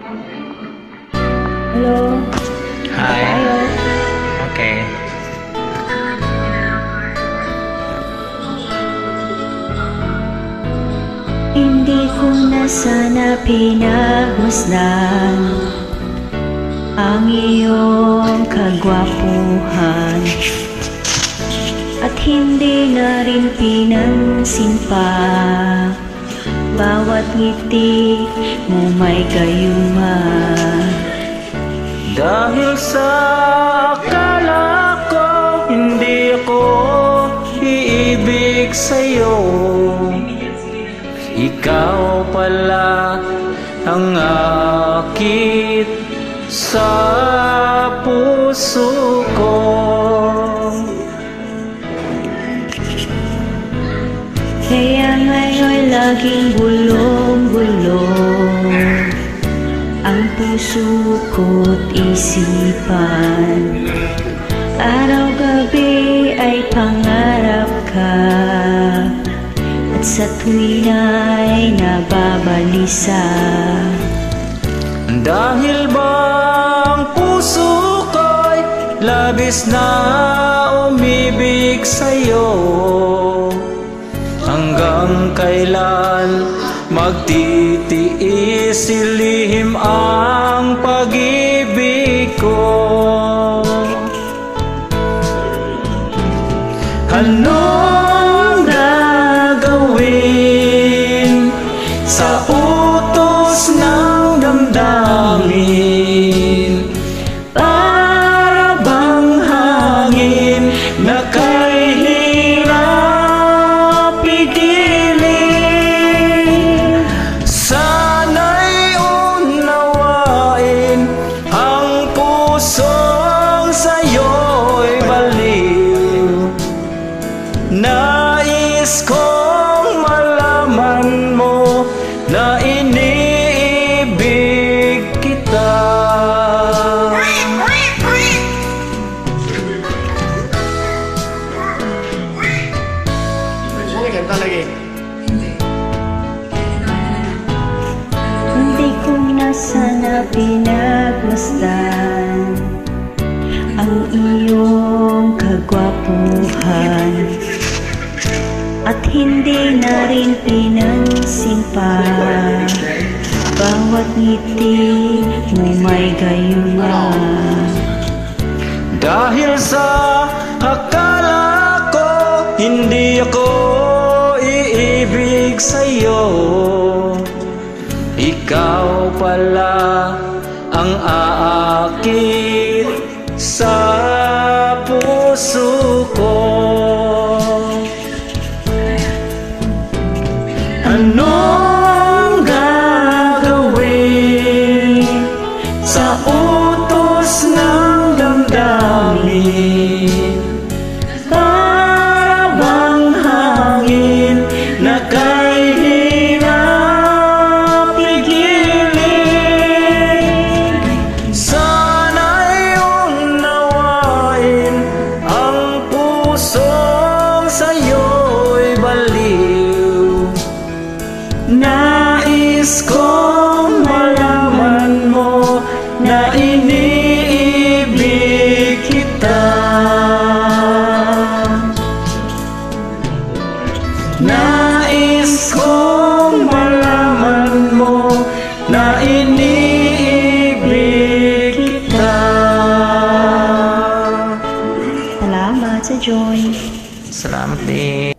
Hello? Hi. Tayo. Okay. Hindi ko na sana pinagmasdan ang iyong kagwapuhan, at hindi na rin pinansin pa bawat ngiti mo may gayuma. Dahil sa akala ko hindi ako iibig sa'yo, ikaw pala ang akit sa puso ko. Kaya ngayon laging bulong-bulong ang puso ko't isipan. Araw-gabi ay pangarap ka, at sa tuwin ay nababalisa. Dahil bang puso ko'y labis na umibig sa'yo, hanggang kailan magtitiis ilihim ang pag-ibig ko? Anong gagawin sa utos ng damdamin? Para bang hangin na kay hirap pigilin? Sana'y unawain ang pusong sa'yo'y baliw. Nais kong malaman mo na iniibig kita. Ganda lagi. Hindi ko na sana pinagmasdan ang iyong kagwapuhan, at hindi na rin pinansin pa bawat ngiti mo may gayuma. Dahil sa akala ko hindi ako iibig sa'yo, ikaw pala ang aakit sa puso ko. Anong gagawin sa utos ng damdamin? Para bang hangin na kay hirap pigilin? Sana'y unawain ang pusong sa'yo'y baliw. Nais kong malaman mo na iniibig kita. Nais kong malaman mo na iniibig kita. Salamat sa joy. Salamat din.